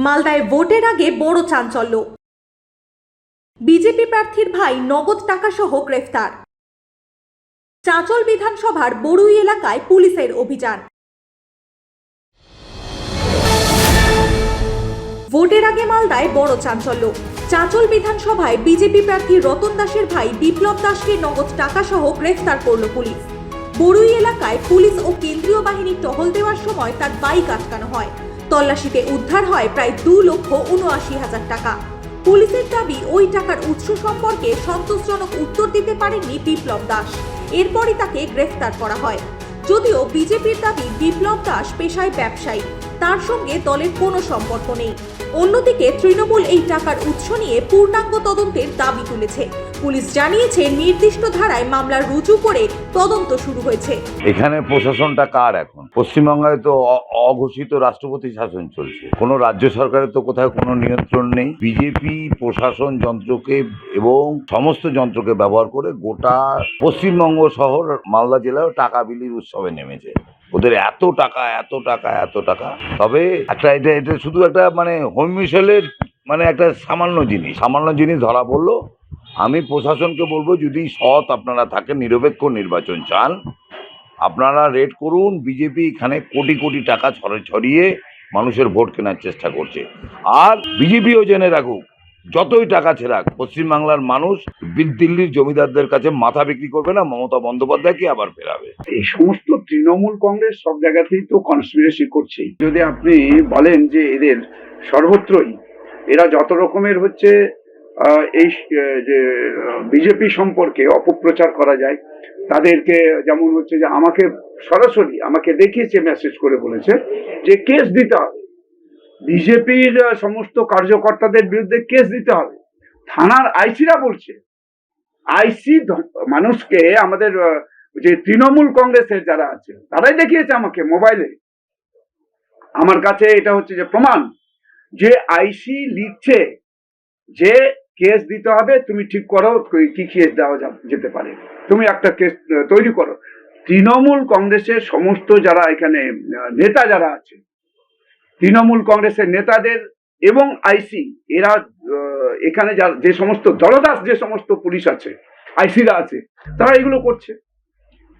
মালদায় ভোটের আগে বড় চাঞ্চল্য। বিজেপি প্রার্থীর ভাই নগদ টাকা সহ গ্রেফতার। চাঁচল বিধানসভার বড়ুই এলাকায় পুলিশের অভিযান। ভোটের আগে মালদায় বড় চাঞ্চল্য। চাঁচল বিধানসভায় বিজেপি প্রার্থী রতন দাসের ভাই বিপ্লব দাসকে নগদ টাকা সহ গ্রেফতার করল পুলিশ। বড়ুই এলাকায় পুলিশ ও কেন্দ্রীয় বাহিনী টহল দেওয়ার সময় তার বাইক আটকানো হয়। তল্লাশিতে উদ্ধার হয় প্রায় 2,79,000 টাকা। পুলিশের দাবি, ওই টাকার উৎস সম্পর্কে সন্তোষজনক উত্তর দিতে পারেননি বিপ্লব দাস। এরপরই তাকে গ্রেফতার করা হয়। যদিও বিজেপির দাবি, বিপ্লব দাস পেশায় ব্যবসায়ী, তার সঙ্গে দলের কোনো সম্পর্ক নেই। অন্যদিকে তৃণমূল এই টাকার উৎস নিয়ে পূর্ণাঙ্গ তদন্তের দাবি তুলেছে। পুলিশ জানিয়েছে, নির্দিষ্ট ধারায় মামলা রুজু করে তদন্ত শুরু হয়েছে। এখানে প্রশাসনটা কার? এখন পশ্চিমবঙ্গে তো অঘোষিত রাষ্ট্রপতি শাসন চলছে, কোনো রাজ্য সরকারের তো কোথাও কোনো নিয়ন্ত্রণ নেই। বিজেপি প্রশাসন যন্ত্রকে এবং সমস্ত যন্ত্রকে ব্যবহার করে গোটা পশ্চিমবঙ্গ শহর মালদা জেলায় টাকা বিলির উৎসবে নেমেছে। ওদের এত টাকা এত টাকা এত টাকা। তবে এটা শুধু একটা হোম মিশেলের একটা সামান্য জিনিস ধরা পড়লো। আমি প্রশাসনকে বলবো, যদি সৎ আপনারা থাকেন, নিরপেক্ষ নির্বাচন চান, আপনারা রেড করুন। বিজেপি এখানে কোটি কোটি টাকা ছড়িয়ে মানুষের ভোট কেনার চেষ্টা করছে। আর বিজেপিও জেনে রাখুক, যতই টাকা ছেড়াক, পশ্চিমবাংলার মানুষ দিল্লির জমিদারদের কাছে মাথা বিক্রি করবে না। মমতা বন্দ্যোপাধ্যায়কে আবার ফেরাবে। এই সমস্ত তৃণমূল কংগ্রেস সব জায়গাতেই তো কনস্পিরেসি করছে। যদি আপনি বলেন যে এদের সর্বত্রই এরা যত রকমের এই যে বিজেপি সম্পর্কে অপপ্রচার করা যায়, তাদেরকে যেমন যে আমাকে সরাসরি দেখিয়েছে, মেসেজ করে বলেছে যে কেস দিতে হবে, বিজেপির সমস্ত কার্যকর্তাদের বিরুদ্ধে কেস দিতে হবে। থানার আইসিরা বলছে, আইসি মানুষকে, আমাদের যে তৃণমূল কংগ্রেসের যারা আছে তারাই দেখিয়েছে আমাকে মোবাইলে। আমার কাছে এটা যে প্রমাণ যে আইসি লিখছে যে কেস দিতে হবে, তুমি ঠিক করো কি কেস দেওয়া যেতে পারে, তুমি একটা কেস তৈরি করো। তৃণমূল কংগ্রেসের সমস্ত যারা এখানে নেতা যারা আছে, তৃণমূল কংগ্রেসের নেতাদের এবং আইসি, এরা এখানে যে সমস্ত দলদাস, যে সমস্ত পুলিশ আছে, আইসিরা আছে, তারা এগুলো করছে।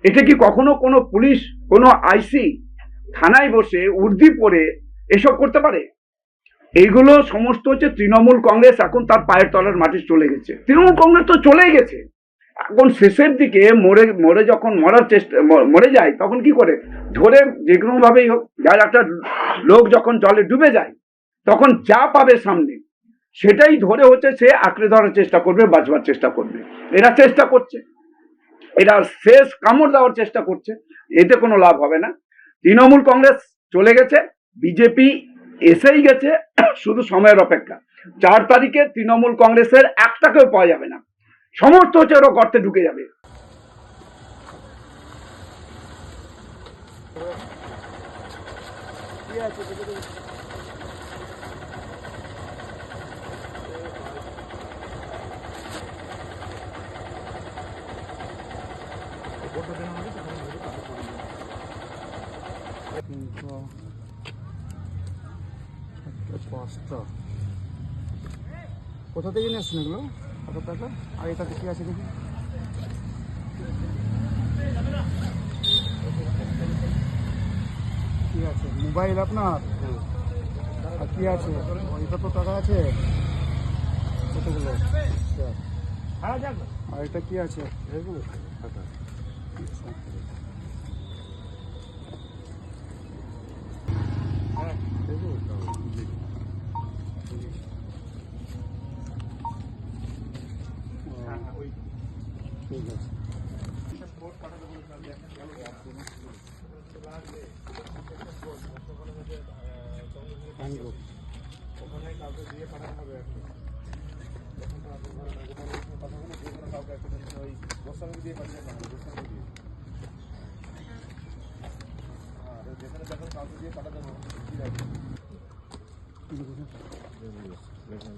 এটা কি কখনো কোনো পুলিশ, কোনো আইসি থানায় বসে উর্দি পরে এসব করতে পারে? এইগুলো সমস্ত তৃণমূল কংগ্রেস এখন তার পায়ের তলার মাটি চলে গেছে। তৃণমূল কংগ্রেস তো চলেই গেছে। এখন শেষের দিকে মরে যখন মরে যায়, তখন কি করে? ধরে যে কোনো ভাবেই হোক, যার একটা লোক যখন জলে ডুবে যায়, তখন যা পাবে সামনে সেটাই ধরে সে আঁকড়ে ধরার চেষ্টা করবে, বাঁচবার চেষ্টা করবে। এরা চেষ্টা করছে, এরা শেষ কামড় দেওয়ার চেষ্টা করছে। এতে কোনো লাভ হবে না। তৃণমূল কংগ্রেস চলে গেছে, বিজেপি এসেই গেছে, শুধু সময়ের অপেক্ষা। 4 তারিখে তৃণমূল কংগ্রেসের একটাকেও পাওয়া যাবে না, সমস্ত ওরা গর্তে ঢুকে যাবে। কোথা থেকে নিয়ে আসছেন এগুলো? কত টাকা? আর এটাতে কি আছে দেখি? কি আছে? মোবাইল আপনার? আর কি আছে? এটা তো টাকা আছে কতগুলো? আর এটা কি আছে? এগুলো টাকা। ঠিক আছে।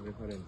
রেফারেন্স